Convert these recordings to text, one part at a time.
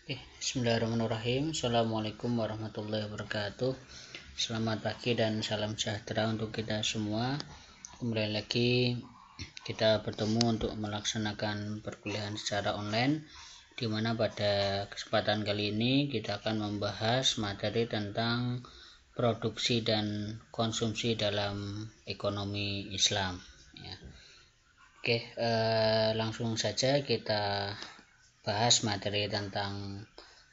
Bismillahirrahmanirrahim. Assalamualaikum warahmatullahi wabarakatuh. Selamat pagi dan salam sejahtera untuk kita semua. Kembali lagi kita bertemu untuk melaksanakan perkuliahan secara online, di mana pada kesempatan kali ini kita akan membahas materi tentang produksi dan konsumsi dalam ekonomi Islam. Langsung saja kita bahas materi tentang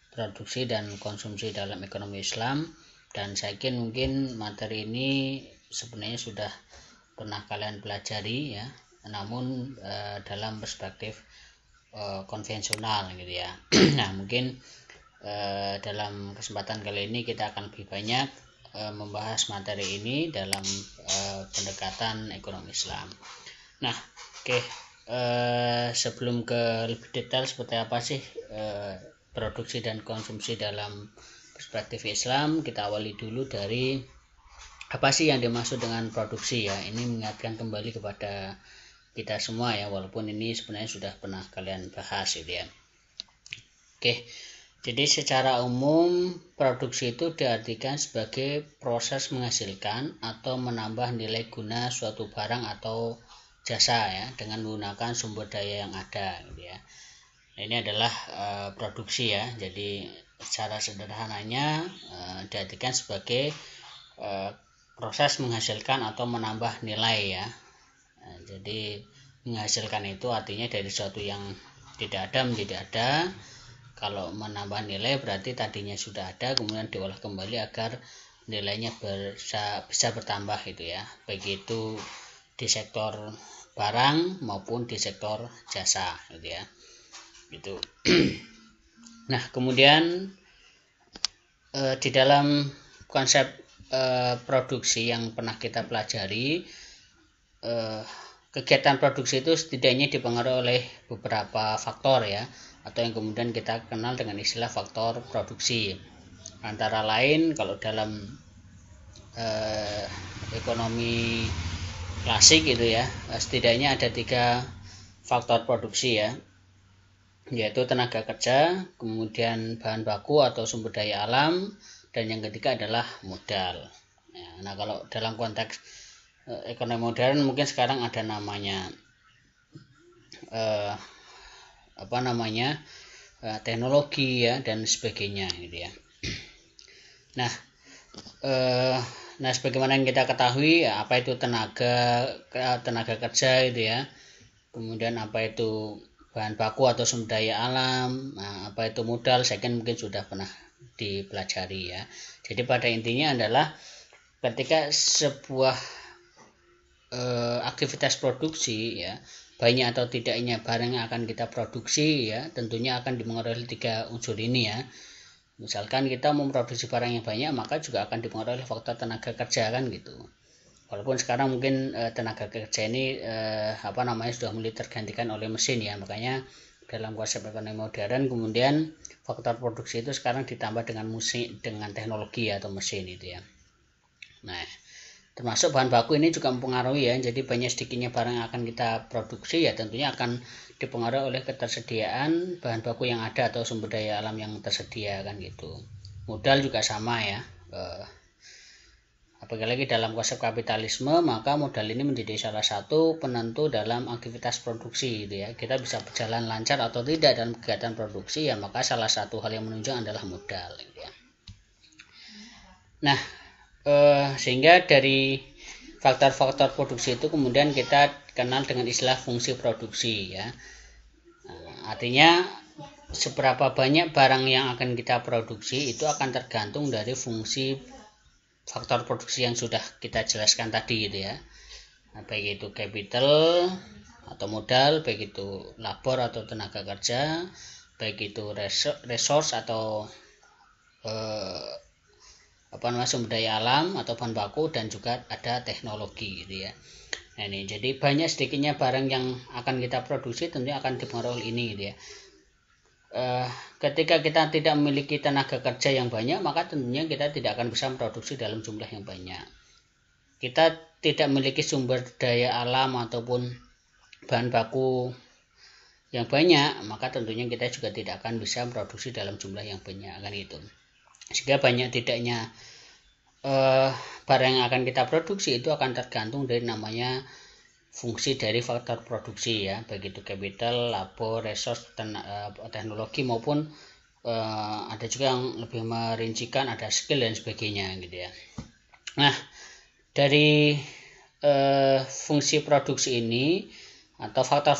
produksi dan konsumsi dalam ekonomi Islam. Dan saya yakin mungkin materi ini sebenarnya sudah pernah kalian pelajari ya, namun dalam perspektif konvensional gitu ya. Nah, mungkin dalam kesempatan kali ini kita akan lebih banyak membahas materi ini dalam pendekatan ekonomi Islam. Nah, sebelum ke lebih detail seperti apa sih produksi dan konsumsi dalam perspektif Islam, kita awali dulu dari apa sih yang dimaksud dengan produksi ya. Ini mengingatkan kembali kepada kita semua ya, walaupun ini sebenarnya sudah pernah kalian bahas gitu ya. Jadi secara umum produksi itu diartikan sebagai proses menghasilkan atau menambah nilai guna suatu barang atau jasa ya, dengan menggunakan sumber daya yang ada gitu ya. Nah, ini adalah produksi ya. Jadi secara sederhananya diartikan sebagai proses menghasilkan atau menambah nilai ya. Nah, jadi menghasilkan itu artinya dari sesuatu yang tidak ada menjadi ada. Kalau menambah nilai berarti tadinya sudah ada kemudian diolah kembali agar nilainya bisa bertambah gitu ya, baik itu di sektor barang maupun di sektor jasa gitu ya. Gitu. Nah, kemudian di dalam konsep produksi yang pernah kita pelajari, kegiatan produksi itu setidaknya dipengaruhi oleh beberapa faktor ya, atau yang kemudian kita kenal dengan istilah faktor produksi. Antara lain kalau dalam ekonomi klasik gitu ya, setidaknya ada 3 faktor produksi ya, yaitu tenaga kerja, kemudian bahan baku atau sumber daya alam, dan yang ketiga adalah modal. Nah, kalau dalam konteks ekonomi modern mungkin sekarang ada namanya teknologi ya dan sebagainya gitu ya. Nah, sebagaimana yang kita ketahui ya, apa itu tenaga kerja gitu ya, kemudian apa itu bahan baku atau sumber daya alam, nah, apa itu modal, saya kan mungkin sudah pernah dipelajari ya. Jadi pada intinya adalah ketika sebuah aktivitas produksi ya, banyak atau tidaknya barang yang akan kita produksi ya, tentunya akan dipengaruhi 3 unsur ini ya. Misalkan kita memproduksi barang yang banyak, maka juga akan dipengaruhi oleh faktor tenaga kerja kan gitu. Walaupun sekarang mungkin tenaga kerja ini sudah mulai tergantikan oleh mesin ya, makanya dalam konsep ekonomi modern kemudian faktor produksi itu sekarang ditambah dengan teknologi atau mesin itu ya. Nah, termasuk bahan baku ini juga mempengaruhi ya. Jadi banyak sedikitnya barang yang akan kita produksi ya, tentunya akan dipengaruhi oleh ketersediaan bahan baku yang ada atau sumber daya alam yang tersedia kan gitu. Modal juga sama ya. Apalagi dalam konsep kapitalisme, maka modal ini menjadi salah satu penentu dalam aktivitas produksi gitu ya. Kita bisa berjalan lancar atau tidak dalam kegiatan produksi ya, maka salah satu hal yang menunjang adalah modal gitu ya. Nah, sehingga dari faktor-faktor produksi itu kemudian kita kenal dengan istilah fungsi produksi ya. Artinya seberapa banyak barang yang akan kita produksi itu akan tergantung dari fungsi faktor produksi yang sudah kita jelaskan tadi gitu ya. Baik itu capital atau modal, baik itu labor atau tenaga kerja, baik itu resource atau sumber daya alam atau bahan baku, dan juga ada teknologi gitu ya. Nah, ini jadi banyak sedikitnya barang yang akan kita produksi tentunya akan dipengaruhi ini gitu ya. Ketika kita tidak memiliki tenaga kerja yang banyak, maka tentunya kita tidak akan bisa memproduksi dalam jumlah yang banyak. Kita tidak memiliki sumber daya alam ataupun bahan baku yang banyak, maka tentunya kita juga tidak akan bisa produksi dalam jumlah yang banyak kan itu. Sehingga banyak tidaknya barang yang akan kita produksi itu akan tergantung dari namanya fungsi dari faktor produksi ya, baik itu capital, labor, resource, teknologi maupun ada juga yang lebih merincikan ada skill dan sebagainya gitu ya. Nah, dari fungsi produksi ini atau faktor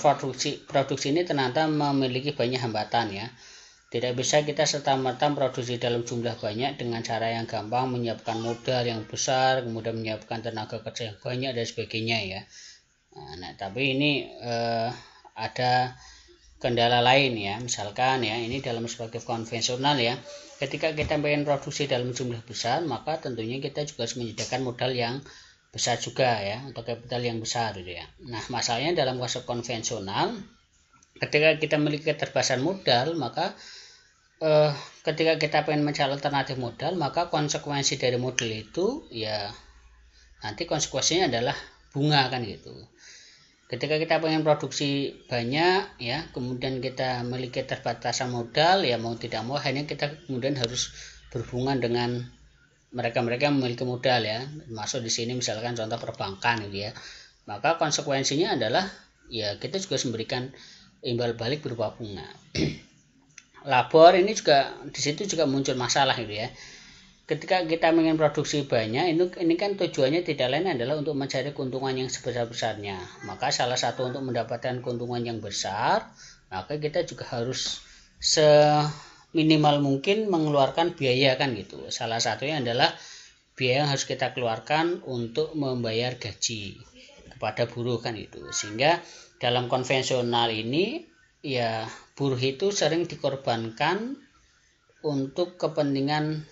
produksi ini ternyata memiliki banyak hambatan ya. Tidak bisa kita serta-merta produksi dalam jumlah banyak dengan cara yang gampang, menyiapkan modal yang besar, kemudian menyiapkan tenaga kerja yang banyak dan sebagainya ya. Nah, tapi ini ada kendala lain ya, misalkan ya ini dalam perspektif konvensional ya, ketika kita ingin produksi dalam jumlah besar maka tentunya kita juga harus menyediakan modal yang besar juga ya, atau kapital yang besar gitu ya. Nah, masalahnya dalam konsep konvensional ketika kita memiliki keterbatasan modal maka ketika kita pengen mencari alternatif modal maka konsekuensi dari modal itu ya nanti konsekuensinya adalah bunga kan gitu. Ketika kita pengen produksi banyak ya, kemudian kita memiliki keterbatasan modal ya, mau tidak mau hanya kita kemudian harus berhubungan dengan mereka-mereka yang memiliki modal ya, masuk di sini misalkan contoh perbankan gitu ya. Maka konsekuensinya adalah ya kita juga harus memberikan imbal balik berupa bunga. Labor ini juga di situ juga muncul masalah gitu ya. Ketika kita ingin produksi banyak, ini kan tujuannya tidak lain adalah untuk mencari keuntungan yang sebesar-besarnya. Maka salah satu untuk mendapatkan keuntungan yang besar, maka kita juga harus seminimal mungkin mengeluarkan biaya kan gitu. Salah satunya adalah biaya yang harus kita keluarkan untuk membayar gaji kepada buruh kan itu. Sehingga dalam konvensional ini ya buruh itu sering dikorbankan untuk kepentingan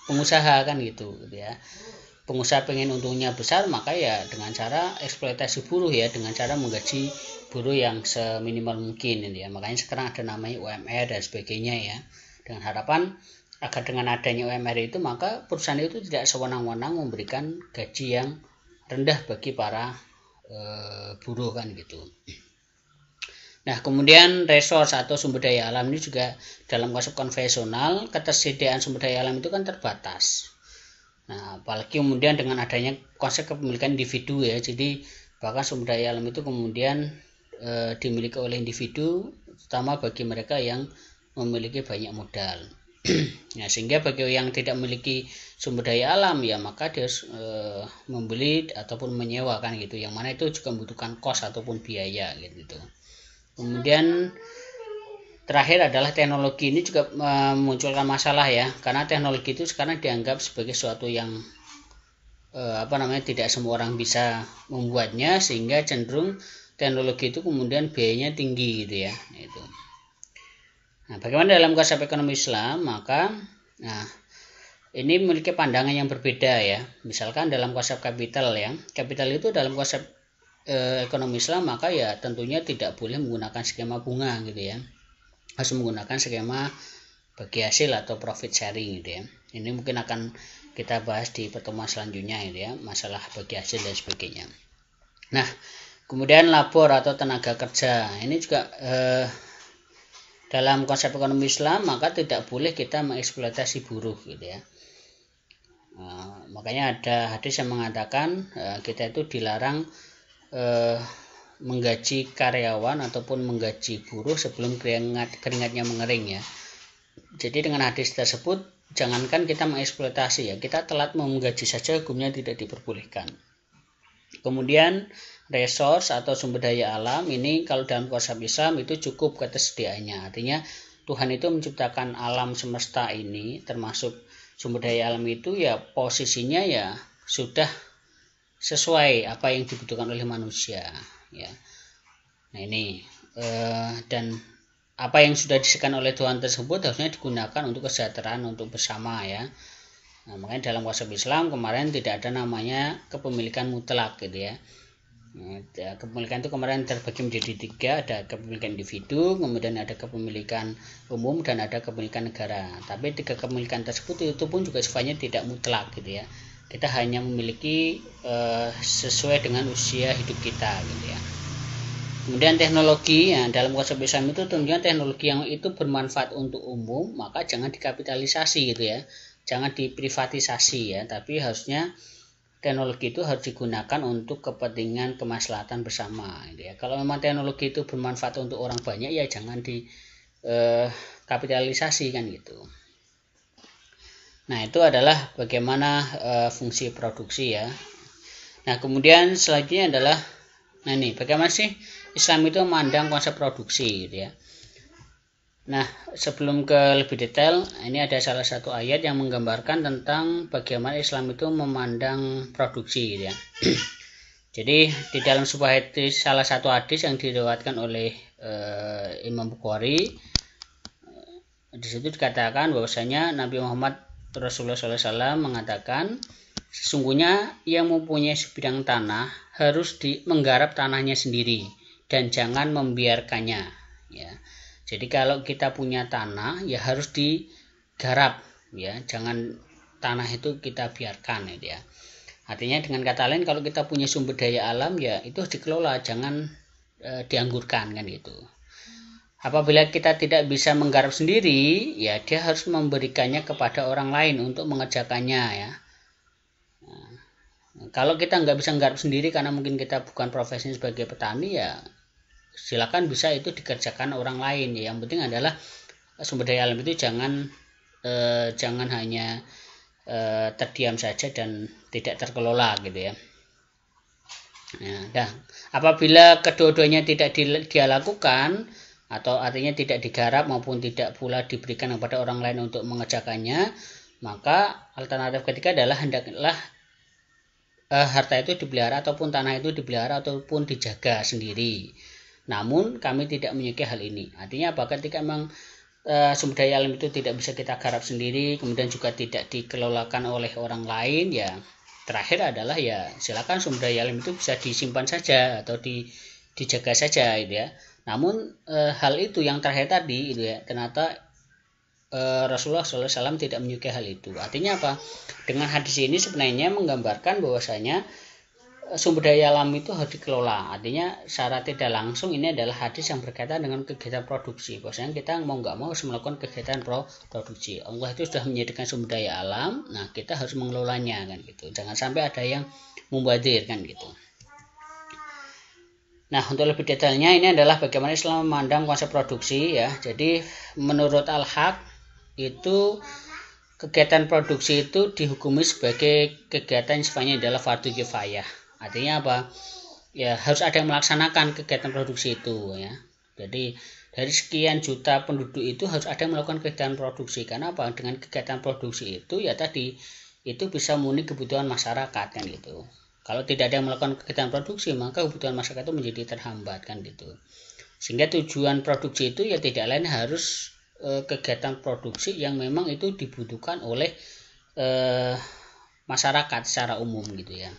pengusaha kan gitu ya. Pengusaha pengen untungnya besar maka ya dengan cara eksploitasi buruh ya, dengan cara menggaji buruh yang seminimal mungkin gitu ya. Makanya sekarang ada namanya UMR dan sebagainya ya, dengan harapan agar dengan adanya UMR itu maka perusahaan itu tidak sewenang-wenang memberikan gaji yang rendah bagi para buruh kan gitu. Nah, kemudian resource atau sumber daya alam ini juga dalam konsep konvensional, ketersediaan sumber daya alam itu kan terbatas. Nah, apalagi kemudian dengan adanya konsep kepemilikan individu ya, jadi bahkan sumber daya alam itu kemudian dimiliki oleh individu, terutama bagi mereka yang memiliki banyak modal. Nah, sehingga bagi yang tidak memiliki sumber daya alam ya maka dia harus membeli ataupun menyewakan gitu, yang mana itu juga membutuhkan kos ataupun biaya gitu. Kemudian terakhir adalah teknologi ini juga memunculkan masalah ya, karena teknologi itu sekarang dianggap sebagai sesuatu yang tidak semua orang bisa membuatnya, sehingga cenderung teknologi itu kemudian biayanya tinggi gitu ya. Itu. Nah, bagaimana dalam konsep ekonomi Islam? Maka ini memiliki pandangan yang berbeda ya. Misalkan dalam konsep kapital ya, kapital itu dalam konsep ekonomi Islam maka ya tentunya tidak boleh menggunakan skema bunga gitu ya, harus menggunakan skema bagi hasil atau profit sharing gitu ya. Ini mungkin akan kita bahas di pertemuan selanjutnya gitu ya, masalah bagi hasil dan sebagainya. Nah, kemudian labor atau tenaga kerja ini juga dalam konsep ekonomi Islam maka tidak boleh kita mengeksploitasi buruh gitu ya. Makanya ada hadis yang mengatakan kita itu dilarang menggaji karyawan ataupun menggaji buruh sebelum keringatnya mengering ya. Jadi dengan hadis tersebut jangankan kita mengeksploitasi ya, kita telat menggaji saja hukumnya tidak diperbolehkan. Kemudian resource atau sumber daya alam ini kalau dalam konsep Islam itu cukup ketersediaannya. Artinya Tuhan itu menciptakan alam semesta ini termasuk sumber daya alam itu ya posisinya ya sudah sesuai apa yang dibutuhkan oleh manusia ya. Nah ini dan apa yang sudah disediakan oleh Tuhan tersebut harusnya digunakan untuk kesejahteraan untuk bersama ya. Nah, makanya dalam konsep Islam kemarin tidak ada namanya kepemilikan mutlak gitu ya. Kepemilikan itu kemarin terbagi menjadi 3, ada kepemilikan individu, kemudian ada kepemilikan umum dan ada kepemilikan negara. Tapi 3 kepemilikan tersebut itu pun juga sifatnya tidak mutlak gitu ya. Kita hanya memiliki sesuai dengan usia hidup kita gitu ya. Kemudian teknologi, ya, dalam konsep Islam itu tentunya teknologi yang itu bermanfaat untuk umum, maka jangan dikapitalisasi gitu ya, jangan diprivatisasi ya, tapi harusnya teknologi itu harus digunakan untuk kepentingan kemaslahatan bersama gitu ya. Kalau memang teknologi itu bermanfaat untuk orang banyak ya jangan dikapitalisasi kan gitu. Nah, itu adalah bagaimana fungsi produksi ya. Nah, kemudian selanjutnya adalah bagaimana sih Islam itu memandang konsep produksi gitu ya. Nah, sebelum ke lebih detail, ini ada salah satu ayat yang menggambarkan tentang bagaimana Islam itu memandang produksi gitu ya. Jadi di dalam sebuah hadis, salah satu hadis yang diriwayatkan oleh Imam Bukhari, di situ dikatakan bahwasanya Nabi Muhammad Rasulullah SAW mengatakan, sesungguhnya yang mempunyai sebidang tanah harus menggarap tanahnya sendiri dan jangan membiarkannya ya. Jadi kalau kita punya tanah ya harus digarap ya, jangan tanah itu kita biarkan ya. Artinya dengan kata lain kalau kita punya sumber daya alam ya itu harus dikelola, jangan dianggurkan kan gitu. Apabila kita tidak bisa menggarap sendiri ya dia harus memberikannya kepada orang lain untuk mengerjakannya ya. Kalau kita nggak bisa nggarap sendiri karena mungkin kita bukan profesi sebagai petani ya silakan bisa itu dikerjakan orang lain ya. Yang penting adalah sumber daya alam itu jangan hanya terdiam saja dan tidak terkelola gitu ya. Nah, apabila kedua-duanya tidak dia lakukan atau artinya tidak digarap maupun tidak pula diberikan kepada orang lain untuk mengerjakannya, maka alternatif ketiga adalah hendaklah harta itu dipelihara ataupun tanah itu dipelihara ataupun dijaga sendiri. Namun kami tidak menyukai hal ini. Artinya apa? Ketika memang sumber daya alam itu tidak bisa kita garap sendiri, kemudian juga tidak dikelolakan oleh orang lain, ya terakhir adalah ya silakan sumber daya alam itu bisa disimpan saja atau dijaga saja gitu ya. Namun hal itu yang terakhir tadi gitu ya, ternyata Rasulullah SAW tidak menyukai hal itu. Artinya apa? Dengan hadis ini sebenarnya menggambarkan bahwasanya sumber daya alam itu harus dikelola. Artinya secara tidak langsung ini adalah hadis yang berkaitan dengan kegiatan produksi. Bahwasanya kita mau nggak mau harus melakukan kegiatan produksi. Allah itu sudah menyediakan sumber daya alam, nah kita harus mengelolanya kan gitu. Jangan sampai ada yang mubazir kan gitu. Nah, untuk lebih detailnya ini adalah bagaimana Islam memandang konsep produksi ya. Jadi menurut Al-Haq itu kegiatan produksi itu dihukumi sebagai kegiatan yang sifatnya adalah fardu kifayah. Artinya apa? Ya harus ada yang melaksanakan kegiatan produksi itu ya. Jadi dari sekian juta penduduk itu harus ada yang melakukan kegiatan produksi. Karena apa? Dengan kegiatan produksi itu ya tadi itu bisa memenuhi kebutuhan masyarakat kan gitu. Kalau tidak ada yang melakukan kegiatan produksi maka kebutuhan masyarakat itu menjadi terhambat kan gitu. Sehingga tujuan produksi itu ya tidak lain harus kegiatan produksi yang memang itu dibutuhkan oleh masyarakat secara umum gitu ya.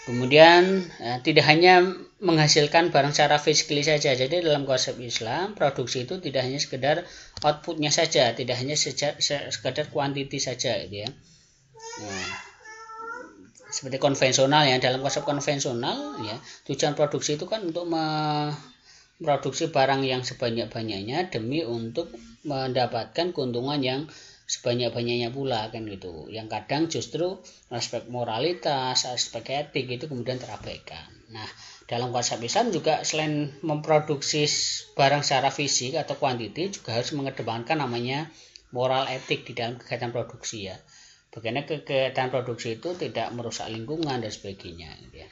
Kemudian tidak hanya menghasilkan barang secara fisikly saja. Jadi dalam konsep Islam produksi itu tidak hanya sekedar outputnya saja, tidak hanya sekedar kuantiti saja gitu ya. Nah, seperti konvensional ya, dalam konsep konvensional ya tujuan produksi itu kan untuk memproduksi barang yang sebanyak-banyaknya demi untuk mendapatkan keuntungan yang sebanyak-banyaknya pula kan gitu. Yang kadang justru aspek moralitas, aspek etik itu kemudian terabaikan. Nah, dalam konsep Islam juga selain memproduksi barang secara fisik atau kuantiti juga harus mengedepankan namanya moral etik di dalam kegiatan produksi ya. Bagaimana kegiatan produksi itu tidak merusak lingkungan dan sebagainya gitu ya.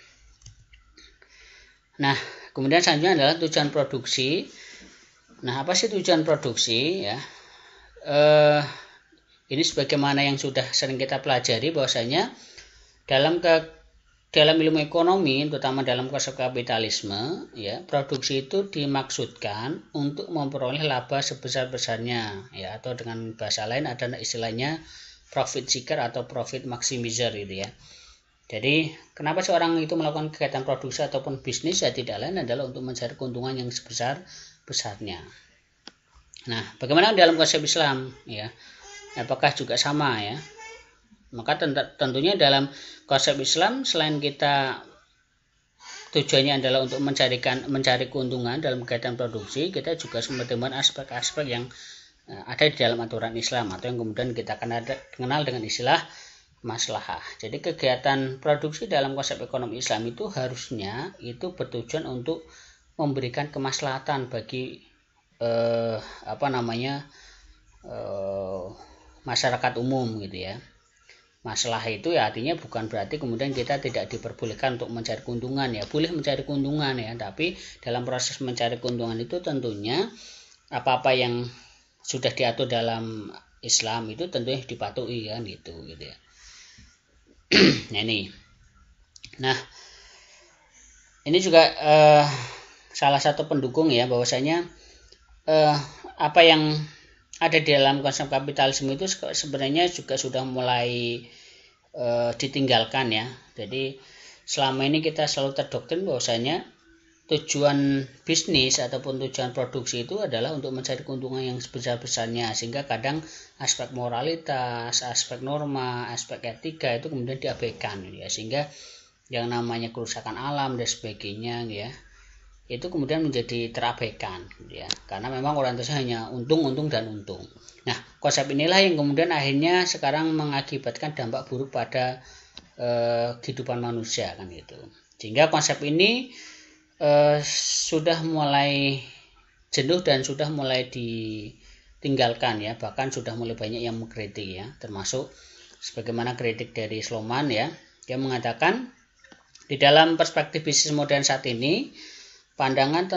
Nah, kemudian selanjutnya adalah tujuan produksi. Nah, apa sih tujuan produksi ya? Ini sebagaimana yang sudah sering kita pelajari bahwasanya dalam ilmu ekonomi, terutama dalam konsep kapitalisme, ya produksi itu dimaksudkan untuk memperoleh laba sebesar-besarnya, ya atau dengan bahasa lain ada istilahnya profit seeker atau profit maximizer gitu ya. Jadi kenapa seorang itu melakukan kegiatan produksi ataupun bisnis ya tidak lain adalah untuk mencari keuntungan yang sebesar-besarnya. Nah, bagaimana dalam konsep Islam ya? Apakah juga sama ya? Maka tentunya dalam konsep Islam selain kita tujuannya adalah untuk mencari keuntungan dalam kegiatan produksi, kita juga harus mempertimbangkan aspek-aspek yang ada di dalam aturan Islam atau yang kemudian kita kenal dengan istilah maslahah. Jadi kegiatan produksi dalam konsep ekonomi Islam itu harusnya itu bertujuan untuk memberikan kemaslahatan bagi masyarakat umum gitu ya. Masalah itu ya artinya bukan berarti kemudian kita tidak diperbolehkan untuk mencari keuntungan ya, boleh mencari keuntungan ya, tapi dalam proses mencari keuntungan itu tentunya apa-apa yang sudah diatur dalam Islam itu tentunya dipatuhi kan gitu ya. Nah ini juga salah satu pendukung ya bahwasanya apa yang ada di dalam konsep kapitalisme itu sebenarnya juga sudah mulai ditinggalkan ya. Jadi selama ini kita selalu terdoktrin bahwasanya tujuan bisnis ataupun tujuan produksi itu adalah untuk mencari keuntungan yang sebesar-besarnya, sehingga kadang aspek moralitas, aspek norma, aspek etika itu kemudian diabaikan ya, sehingga yang namanya kerusakan alam dan sebagainya ya itu kemudian menjadi terabaikan ya, karena memang orientasinya hanya untung dan untung. Nah, konsep inilah yang kemudian akhirnya sekarang mengakibatkan dampak buruk pada kehidupan manusia kan gitu. Sehingga konsep ini sudah mulai jenuh dan sudah mulai ditinggalkan ya, bahkan sudah mulai banyak yang mengkritik ya, termasuk sebagaimana kritik dari Sloman ya, dia mengatakan di dalam perspektif bisnis modern saat ini pandangan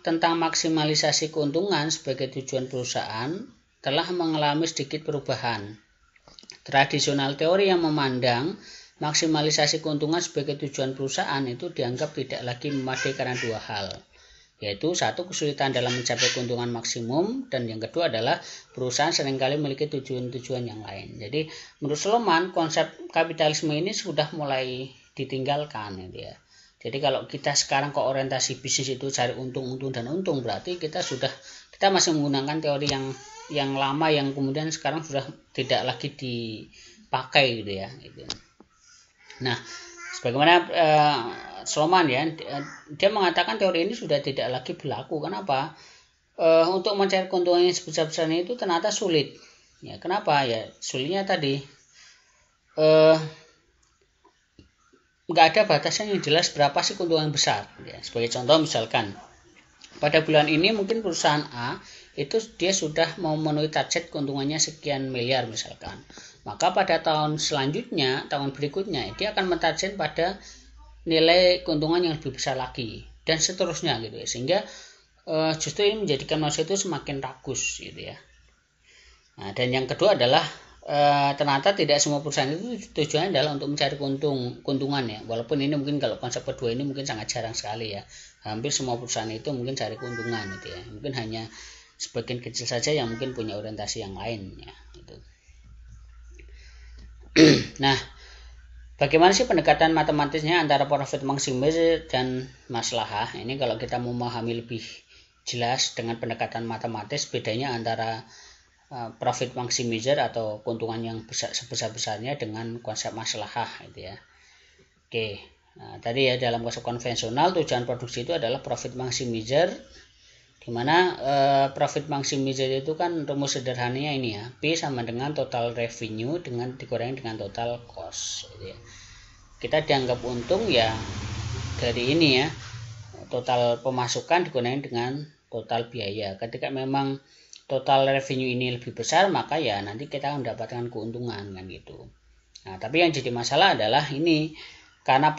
tentang maksimalisasi keuntungan sebagai tujuan perusahaan telah mengalami sedikit perubahan. Tradisional teori yang memandang maksimalisasi keuntungan sebagai tujuan perusahaan itu dianggap tidak lagi memadai karena dua hal, yaitu satu, kesulitan dalam mencapai keuntungan maksimum, dan yang kedua adalah perusahaan seringkali memiliki tujuan-tujuan yang lain. Jadi menurut Sloman, konsep kapitalisme ini sudah mulai ditinggalkan gitu ya. Jadi kalau kita sekarang ke orientasi bisnis itu cari untung dan untung, berarti kita masih menggunakan teori yang lama yang kemudian sekarang sudah tidak lagi dipakai gitu ya. Nah, sebagaimana Sloman ya, dia mengatakan teori ini sudah tidak lagi berlaku. Kenapa? Untuk mencari keuntungan yang sebesar-besarnya itu ternyata sulit. Ya, kenapa? Ya sulitnya tadi nggak ada batasan yang jelas berapa sih keuntungan besar ya. Sebagai contoh misalkan pada bulan ini mungkin perusahaan A itu dia sudah mau memenuhi target keuntungannya sekian miliar misalkan, maka pada tahun selanjutnya, tahun berikutnya dia akan mentarget pada nilai keuntungan yang lebih besar lagi dan seterusnya gitu ya, sehingga justru ini menjadikan manusia itu semakin rakus gitu ya. Nah, dan yang kedua adalah ternyata tidak semua perusahaan itu tujuannya adalah untuk mencari keuntungan ya, walaupun ini mungkin kalau konsep kedua ini mungkin sangat jarang sekali ya, hampir semua perusahaan itu mungkin cari keuntungan gitu ya, mungkin hanya sebagian kecil saja yang mungkin punya orientasi yang lain ya gitu. Nah, bagaimana sih pendekatan matematisnya antara profit maximizer dan maslahah? Ini kalau kita mau memahami lebih jelas dengan pendekatan matematis, bedanya antara profit maximizer atau keuntungan yang sebesar-besarnya dengan konsep maslahah gitu ya. Oke, nah, tadi ya dalam konsep konvensional tujuan produksi itu adalah profit maximizer, di mana profit maximizer itu kan rumus sederhananya ini ya, P sama dengan total revenue dikurangi dengan total cost gitu ya. Kita dianggap untung ya dari ini ya, total pemasukan dikurangi dengan total biaya. Ketika memang total revenue ini lebih besar, maka ya nanti kita mendapatkan keuntungan kan gitu. Nah, tapi yang jadi masalah adalah ini, karena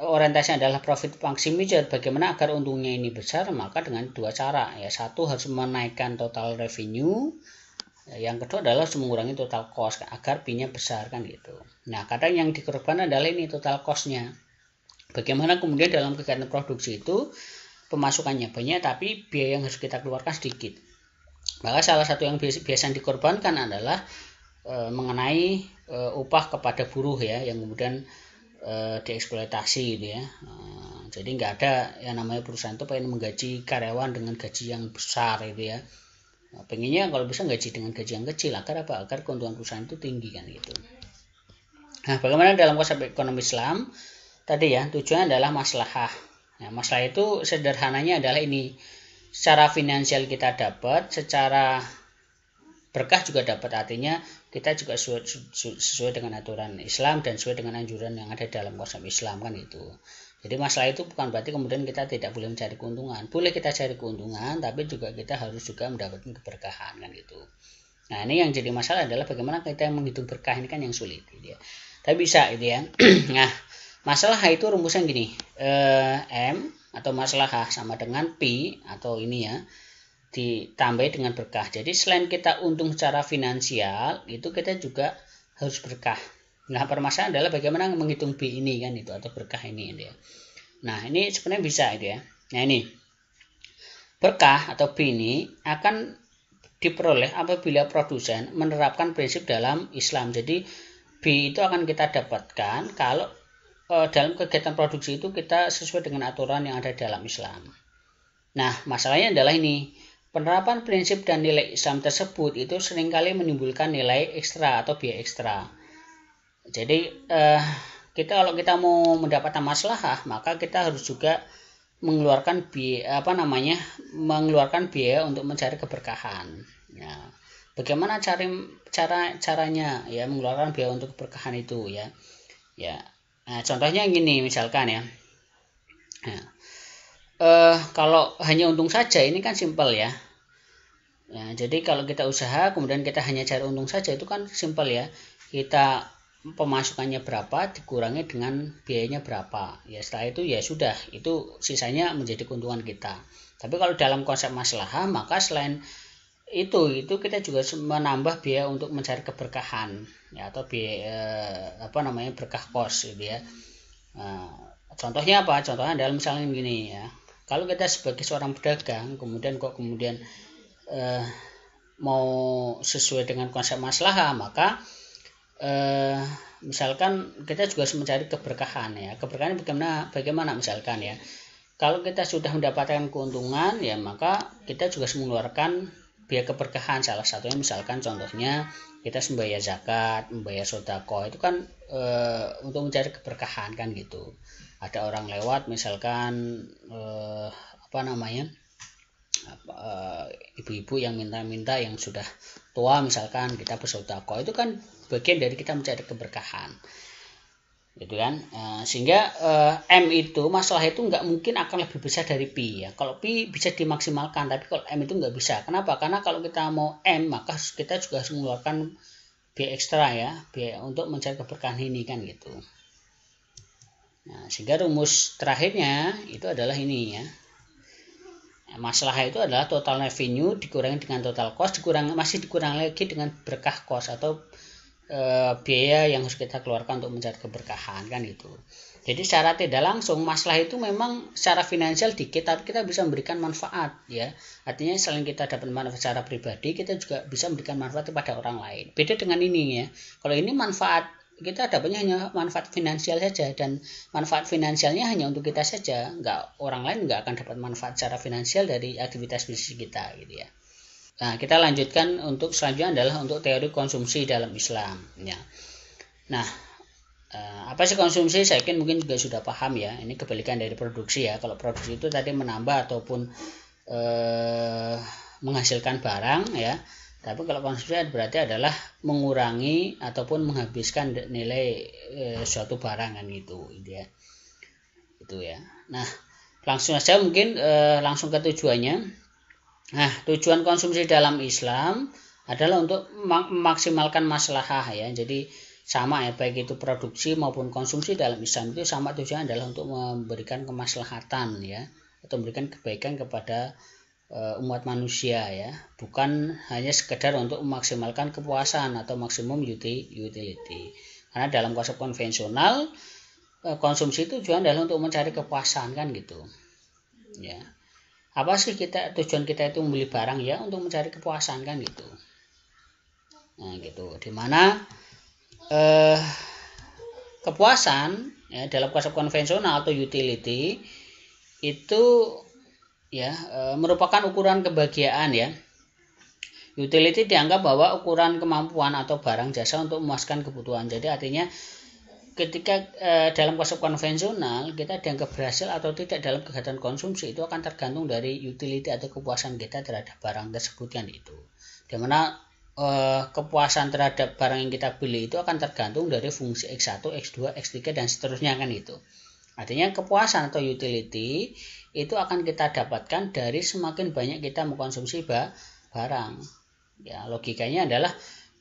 orientasinya adalah profit maximizer, bagaimana agar untungnya ini besar? Maka dengan dua cara ya, satu harus menaikkan total revenue, yang kedua adalah harus mengurangi total cost agar P-nya besar kan gitu. Nah, kadang yang dikorbankan adalah ini total cost-nya. Bagaimana kemudian dalam kegiatan produksi itu pemasukannya banyak tapi biaya yang harus kita keluarkan sedikit. Maka salah satu yang biasa dikorbankan adalah mengenai upah kepada buruh ya, yang kemudian dieksploitasi gitu ya. Jadi nggak ada yang namanya perusahaan itu pengen menggaji karyawan dengan gaji yang besar gitu ya. Pengennya kalau bisa gaji dengan gaji yang kecil, agar apa? Agar keuntungan perusahaan itu tinggi kan gitu. Nah, bagaimana dalam konsep ekonomi Islam? tadi ya, tujuan adalah maslahah. Nah, masalah itu sederhananya adalah ini, secara finansial kita dapat, secara berkah juga dapat, artinya kita juga sesuai dengan aturan Islam dan sesuai dengan anjuran yang ada dalam konsep Islam kan itu. Jadi masalah itu bukan berarti kemudian kita tidak boleh mencari keuntungan. Boleh kita cari keuntungan, tapi juga kita harus juga mendapatkan keberkahan kan gitu. Nah, ini yang jadi masalah adalah bagaimana kita menghitung berkah, ini kan yang sulit gitu ya. Tapi bisa gitu ya. Nah, masalah itu rumusnya gini, M atau masalah sama dengan P atau ini ya, ditambah dengan berkah. Jadi selain kita untung secara finansial, itu kita juga harus berkah. Nah, permasalahan adalah bagaimana menghitung B ini kan itu, atau berkah ini ya. Nah, ini sebenarnya bisa itu ya. Nah, ini berkah atau B ini akan diperoleh apabila produsen menerapkan prinsip dalam Islam. Jadi B itu akan kita dapatkan kalau dalam kegiatan produksi itu kita sesuai dengan aturan yang ada dalam Islam. Nah, masalahnya adalah ini, penerapan prinsip dan nilai Islam tersebut itu seringkali menimbulkan nilai ekstra atau biaya ekstra. Jadi kalau kita mau mendapatkan maslahah, maka kita harus juga mengeluarkan biaya, mengeluarkan biaya untuk mencari keberkahan. Ya, bagaimana caranya ya mengeluarkan biaya untuk keberkahan itu ya. Ya. Nah, contohnya gini misalkan ya. Nah, kalau hanya untung saja ini kan simpel ya. Ya, jadi kalau kita usaha kemudian kita hanya cari untung saja itu kan simpel ya. Kita pemasukannya berapa dikurangi dengan biayanya berapa. Ya setelah itu ya sudah, itu sisanya menjadi keuntungan kita. Tapi kalau dalam konsep maslahah, maka selain itu kita juga menambah biaya untuk mencari keberkahan ya, atau biaya berkah kos gitu ya. Contohnya apa? Contohnya adalah misalnya gini ya. Kalau kita sebagai seorang pedagang kemudian mau sesuai dengan konsep maslahah, maka misalkan kita juga harus mencari keberkahan ya. Keberkahan bagaimana misalkan ya. Kalau kita sudah mendapatkan keuntungan ya, maka kita juga harus mengeluarkan biaya keberkahan. Salah satunya misalkan contohnya kita membayar zakat, membayar sedekah, itu kan untuk mencari keberkahan kan gitu. Ada orang lewat misalkan ibu-ibu yang minta yang sudah tua misalkan kita bersedekah, itu kan bagian dari kita mencari keberkahan gitu kan. Sehingga M itu masalah itu nggak mungkin akan lebih besar dari P ya. Kalau P bisa dimaksimalkan, tapi kalau M itu nggak bisa. Kenapa? Karena kalau kita mau M, maka kita juga harus mengeluarkan biaya ekstra ya, biaya untuk mencari keberkahan ini kan gitu. Nah, sehingga rumus terakhirnya itu adalah ini ya. Masalah itu adalah total revenue dikurangi dengan total cost, masih dikurang lagi dengan berkah cost atau biaya yang harus kita keluarkan untuk mencari keberkahan kan itu. Jadi secara tidak langsung masalah itu memang secara finansial dikit, tapi kita bisa memberikan manfaat ya. Artinya selain kita dapat manfaat secara pribadi, kita juga bisa memberikan manfaat kepada orang lain. Beda dengan ini ya. Kalau ini manfaat kita dapatnya hanya manfaat finansial saja, dan manfaat finansialnya hanya untuk kita saja, orang lain nggak akan dapat manfaat secara finansial dari aktivitas bisnis kita gitu ya. Nah, kita lanjutkan untuk selanjutnya adalah untuk teori konsumsi dalam Islam ya. Nah, apa sih konsumsi? Saya yakin mungkin juga sudah paham ya. Ini kebalikan dari produksi ya. Kalau produksi itu tadi menambah ataupun menghasilkan barang ya. Tapi kalau konsumsi berarti adalah mengurangi ataupun menghabiskan nilai suatu barang kan gitu ya. Itu ya. Nah, langsung saja mungkin langsung ke tujuannya. Nah, tujuan konsumsi dalam Islam adalah untuk memaksimalkan maslahah ya. Jadi sama ya, baik itu produksi maupun konsumsi dalam Islam itu sama, tujuan adalah untuk memberikan kemaslahatan ya, atau memberikan kebaikan kepada umat manusia ya, bukan hanya sekedar untuk memaksimalkan kepuasan atau maksimum utility. Karena dalam konsep konvensional konsumsi tujuan adalah untuk mencari kepuasan kan gitu ya. Apa sih tujuan kita itu membeli barang ya, untuk mencari kepuasan kan gitu. Nah gitu, dimana kepuasan ya, dalam konsep konvensional atau utility itu ya merupakan ukuran kebahagiaan ya. Utility dianggap bahwa ukuran kemampuan atau barang jasa untuk memuaskan kebutuhan. Jadi artinya ketika dalam konsep konvensional kita dianggap berhasil atau tidak dalam kegiatan konsumsi itu akan tergantung dari utility atau kepuasan kita terhadap barang tersebut kan itu. Dimana kepuasan terhadap barang yang kita beli itu akan tergantung dari fungsi X1, X2, X3 dan seterusnya kan itu. Artinya kepuasan atau utility itu akan kita dapatkan dari semakin banyak kita mengkonsumsi barang. Ya, logikanya adalah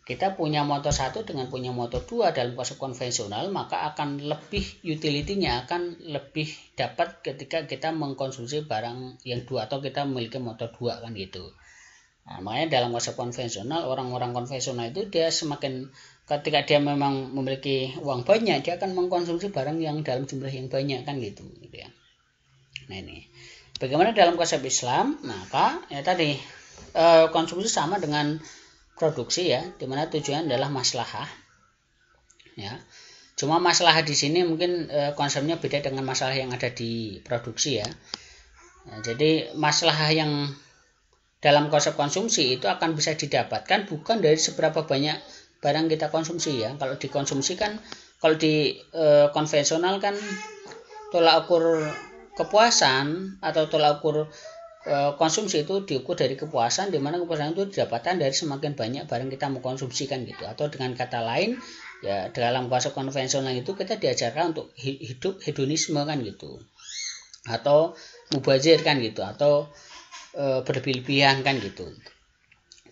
kita punya motor 1 dengan punya motor 2 dalam konsep konvensional, maka akan lebih utility-nya akan lebih dapat ketika kita mengkonsumsi barang yang 2 atau kita memiliki motor 2 kan gitu. Nah, makanya dalam konsep konvensional, orang-orang konvensional itu dia semakin ketika dia memang memiliki uang banyak, dia akan mengkonsumsi barang yang dalam jumlah yang banyak kan gitu ya. Nah ini bagaimana dalam konsep Islam, maka ya tadi konsumsi sama dengan produksi ya, dimana tujuan adalah maslahah ya. Cuma maslahah di sini mungkin konsepnya beda dengan masalah yang ada di produksi ya. Nah, jadi maslahah yang dalam konsep konsumsi itu akan bisa didapatkan bukan dari seberapa banyak barang kita konsumsi ya. Kalau dikonsumsi kan, kalau di konvensional kan tolak ukur kepuasan atau tolak ukur konsumsi itu diukur dari kepuasan, di mana kepuasan itu didapatkan dari semakin banyak barang kita mengkonsumsi kan gitu. Atau dengan kata lain ya, dalam konsep konvensional itu kita diajarkan untuk hidup hedonisme kan gitu, atau mubazir kan gitu, atau berlebihan kan gitu.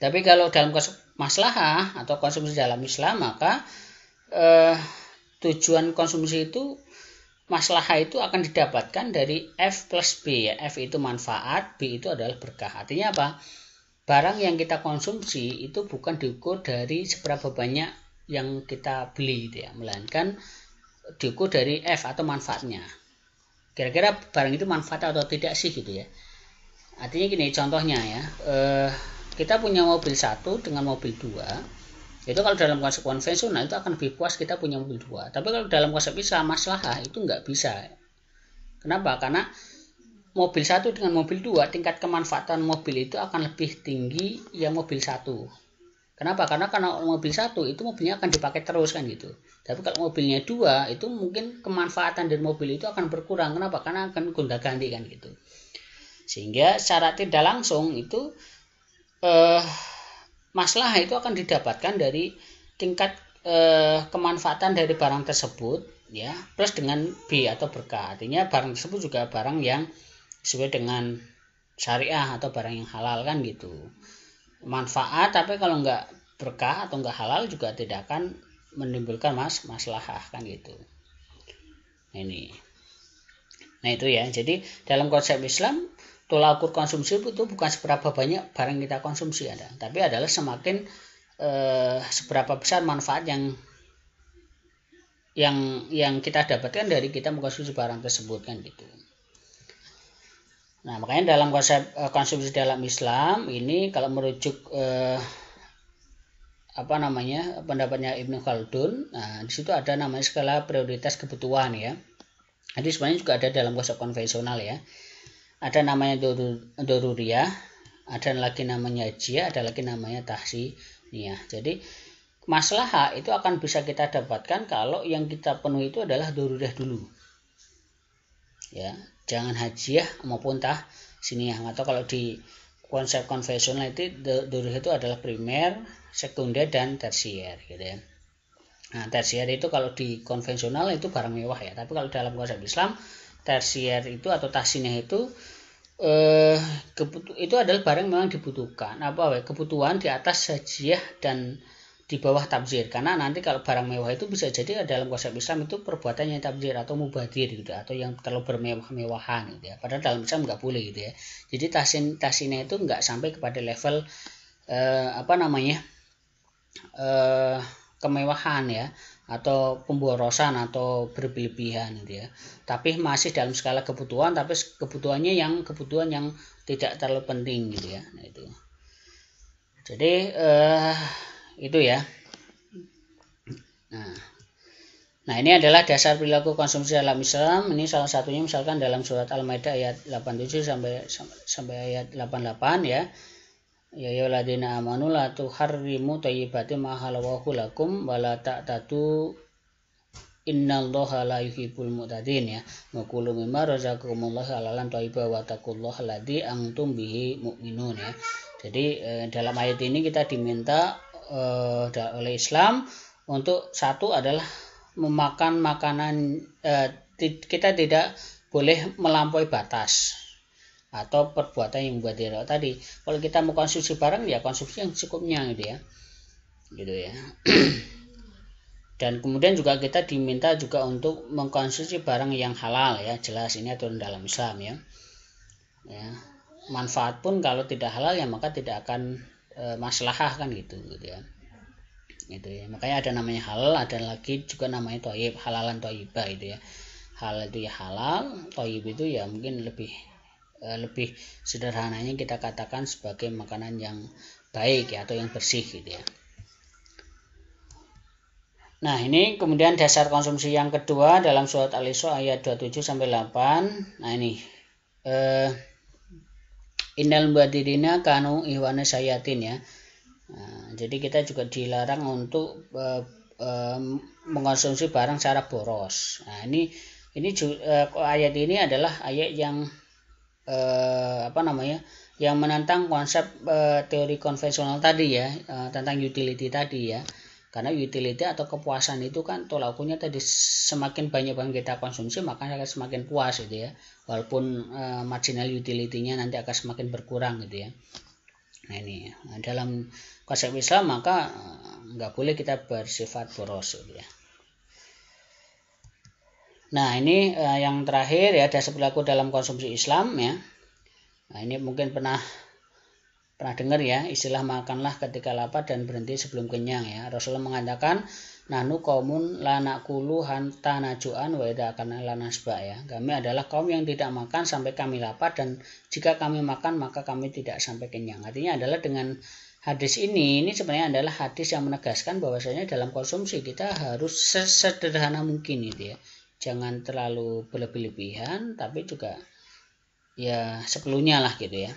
Tapi kalau dalam konsep maslahah atau konsumsi dalam Islam, maka tujuan konsumsi itu, maslahah itu akan didapatkan dari F plus B ya. F itu manfaat, B itu adalah berkah. Artinya apa? Barang yang kita konsumsi itu bukan diukur dari seberapa banyak yang kita beli gitu ya, melainkan diukur dari F atau manfaatnya. Kira-kira barang itu manfaat atau tidak sih gitu ya. Artinya gini contohnya ya, kita punya mobil 1 dengan mobil 2. Itu kalau dalam konsep konvensional itu akan lebih puas kita punya mobil 2. Tapi kalau dalam konsep Islam maslahah itu nggak bisa. Kenapa? Karena mobil 1 dengan mobil 2 tingkat kemanfaatan mobil itu akan lebih tinggi yang mobil 1. Kenapa? Karena mobil 1 itu mobilnya akan dipakai terus kan gitu. Tapi kalau mobilnya 2 itu mungkin kemanfaatan dari mobil itu akan berkurang. Kenapa? Karena akan gonta-ganti kan gitu. Sehingga secara tidak langsung itu maslahah itu akan didapatkan dari tingkat kemanfaatan dari barang tersebut ya, plus dengan B atau berkah. Artinya barang tersebut juga barang yang sesuai dengan syariah atau barang yang halal kan gitu. Manfaat, tapi kalau nggak berkah atau nggak halal juga tidak akan menimbulkan maslahah kan gitu. Nah itu ya. Jadi dalam konsep Islam, tolak ukur konsumsi itu bukan seberapa banyak barang kita konsumsi ada, tapi adalah semakin seberapa besar manfaat yang kita dapatkan dari kita mengkonsumsi barang tersebut kan gitu. Nah makanya dalam konsep konsumsi dalam Islam ini, kalau merujuk pendapatnya Ibnu Khaldun, nah di situ ada namanya skala prioritas kebutuhan ya. Jadi sebenarnya juga ada dalam konsep konvensional ya. Ada namanya doruriyah, ada lagi namanya hajiyah, ada lagi namanya tahsiniyah. Jadi maslahah itu akan bisa kita dapatkan kalau yang kita penuhi itu adalah doruriyah dulu. Ya, jangan hajiyah maupun tahsiniyah. Atau kalau di konsep konvensional itu doruriyah itu adalah primer, sekunder dan tersier gitu ya. Nah, tersier itu kalau di konvensional itu barang mewah ya. Tapi kalau dalam konsep Islam, tersier itu atau tahsiniyah itu itu adalah barang memang dibutuhkan. Kebutuhan di atas hajiyah dan di bawah tabzir. Karena nanti kalau barang mewah itu bisa jadi dalam konsep Islam itu perbuatan yang tabzir atau mubadir gitu, atau yang terlalu bermewah-mewahan gitu ya. Padahal dalam Islam nggak boleh gitu ya. Jadi tahsiniyah itu nggak sampai kepada level kemewahan ya, atau pemborosan atau berlebihan gitu ya. Tapi masih dalam skala kebutuhan, tapi kebutuhan yang tidak terlalu penting gitu ya. Nah itu. Jadi itu ya. Nah ini adalah dasar perilaku konsumsi dalam Islam. Ini salah satunya misalkan dalam surat Al-Maidah ayat 87 sampai ayat 88 ya. Ya ayyuhalladzina amanu la tuharrimu thayyibati ma halallahu lakum wa la ta'tadu innallaha la yuhibbul mu'tadin ya. Wa kulu mimma razaqakumullahu halalan thayyiban wa taqullaha alladzi antum bihi mu'minun ya. Jadi dalam ayat ini kita diminta oleh Islam untuk satu adalah memakan makanan, kita tidak boleh melampaui batas atau perbuatan yang membuat diri tadi. Kalau kita mau konsumsi barang ya konsumsi yang secukupnya gitu ya. Dan kemudian juga kita diminta juga untuk mengkonsumsi barang yang halal ya, jelas ini aturan dalam Islam ya. Manfaat pun kalau tidak halal ya maka tidak akan maslahah kan gitu ya. Gitu ya. Makanya ada namanya halal, ada lagi juga namanya thayyib, halalan thayyibah itu ya. Halal itu ya halal, thayyib itu ya mungkin lebih sederhananya kita katakan sebagai makanan yang baik ya atau yang bersih gitu ya. Nah, ini kemudian dasar konsumsi yang kedua dalam surat Al-Isra ayat 27 sampai 8. Nah, ini innal mubadirina kanu ihwana sayatin ya. Nah, jadi kita juga dilarang untuk mengkonsumsi barang secara boros. Nah, ini ayat ini adalah ayat yang yang menentang konsep teori konvensional tadi ya, tentang utility tadi ya. Karena utility atau kepuasan itu kan tolak ukurnya tadi semakin banyak barang kita konsumsi maka akan semakin puas gitu ya. Walaupun marginal utility-nya nanti akan semakin berkurang gitu ya. Nah ini dalam konsep Islam maka nggak boleh kita bersifat boros gitu ya. Nah ini yang terakhir ya, dasar perilaku dalam konsumsi Islam ya. Nah ini mungkin pernah dengar ya istilah makanlah ketika lapar dan berhenti sebelum kenyang ya. Rasulullah mengatakan nahnu qaumun la naqulu hatta najuan wa idza kana lanasba ya. Kami adalah kaum yang tidak makan sampai kami lapar dan jika kami makan maka kami tidak sampai kenyang. Artinya adalah dengan hadis ini sebenarnya adalah hadis yang menegaskan bahwasanya dalam konsumsi kita harus sesederhana mungkin gitu ya. Jangan terlalu berlebih-lebihan tapi juga ya seperlunya lah gitu ya.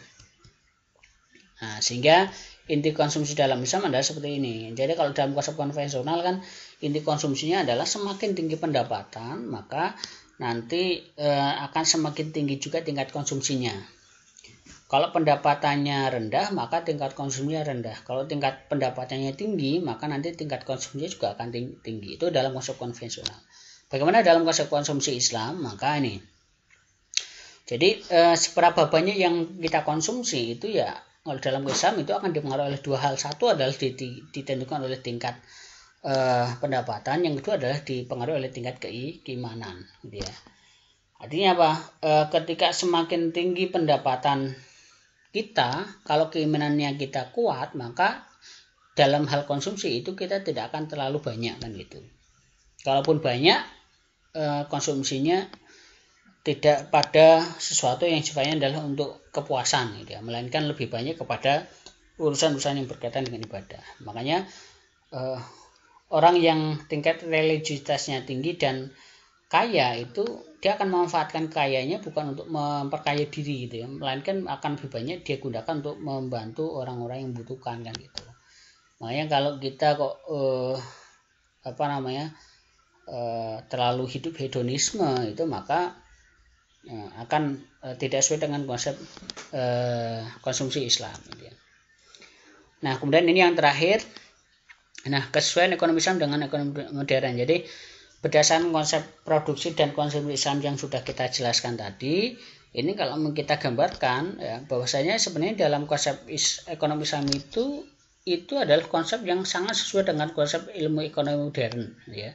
Nah, sehingga inti konsumsi dalam Islam adalah seperti ini. Jadi kalau dalam konsep konvensional kan inti konsumsinya adalah semakin tinggi pendapatan maka nanti akan semakin tinggi juga tingkat konsumsinya. Kalau pendapatannya rendah maka tingkat konsumsinya rendah. Kalau tingkat pendapatannya tinggi maka nanti tingkat konsumsinya juga akan tinggi. Itu dalam konsep konvensional. Bagaimana dalam konsep konsumsi Islam? Maka ini. Jadi seberapa banyak yang kita konsumsi itu ya kalau dalam Islam itu akan dipengaruhi oleh dua hal. Satu adalah ditentukan oleh tingkat pendapatan, yang kedua adalah dipengaruhi oleh tingkat keimanan gitu ya. Artinya apa? Ketika semakin tinggi pendapatan kita, kalau keimanannya kita kuat, maka dalam hal konsumsi itu kita tidak akan terlalu banyak kan gitu. Kalaupun banyak konsumsinya tidak pada sesuatu yang sifatnya adalah untuk kepuasan gitu ya, melainkan lebih banyak kepada urusan-urusan yang berkaitan dengan ibadah. Makanya orang yang tingkat religiusitasnya tinggi dan kaya itu dia akan memanfaatkan kayanya bukan untuk memperkaya diri gitu ya, melainkan akan lebih banyak dia gunakan untuk membantu orang-orang yang membutuhkan kan gitu. Makanya kalau kita kok terlalu hidup hedonisme itu maka akan tidak sesuai dengan konsep konsumsi Islam. Nah kemudian ini yang terakhir, nah kesesuaian ekonomi Islam dengan ekonomi modern. Jadi berdasarkan konsep produksi dan konsumsi Islam yang sudah kita jelaskan tadi, ini kalau kita gambarkan ya, bahwasanya sebenarnya dalam konsep ekonomi Islam itu adalah konsep yang sangat sesuai dengan konsep ilmu ekonomi modern ya.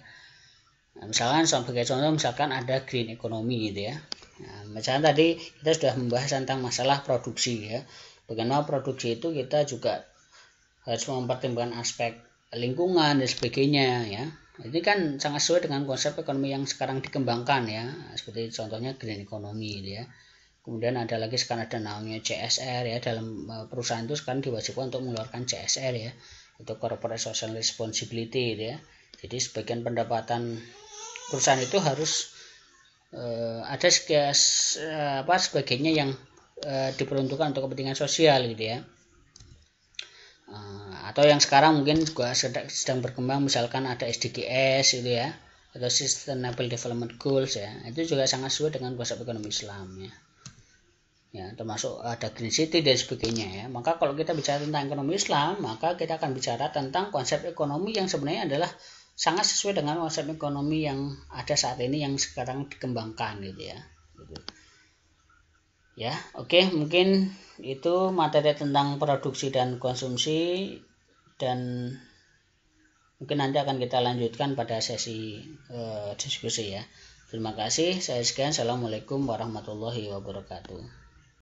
Nah, sebagai contoh misalkan ada green economy gitu ya. Nah, misalnya tadi kita sudah membahas tentang masalah produksi ya. Bagaimana produksi itu kita juga harus mempertimbangkan aspek lingkungan dan sebagainya ya. Ini kan sangat sesuai dengan konsep ekonomi yang sekarang dikembangkan ya. Seperti contohnya green economy gitu ya. Kemudian ada lagi sekarang ada namanya CSR ya, dalam perusahaan itu sekarang diwajibkan untuk mengeluarkan CSR ya. Itu corporate social responsibility gitu ya. Jadi sebagian pendapatan perusahaan itu harus ada sebagainya yang diperuntukkan untuk kepentingan sosial gitu ya. Atau yang sekarang mungkin juga sedang berkembang misalkan ada SDGs gitu ya. atau Sustainable Development Goals ya, itu juga sangat sesuai dengan konsep ekonomi Islam ya, termasuk ada Green City dan sebagainya ya. Maka kalau kita bicara tentang ekonomi Islam, maka kita akan bicara tentang konsep ekonomi yang sebenarnya adalah sangat sesuai dengan konsep ekonomi yang ada saat ini yang sekarang dikembangkan gitu ya. Ya, oke, mungkin itu materi tentang produksi dan konsumsi, dan mungkin nanti akan kita lanjutkan pada sesi diskusi ya. Terima kasih, saya sekian. Assalamualaikum warahmatullahi wabarakatuh.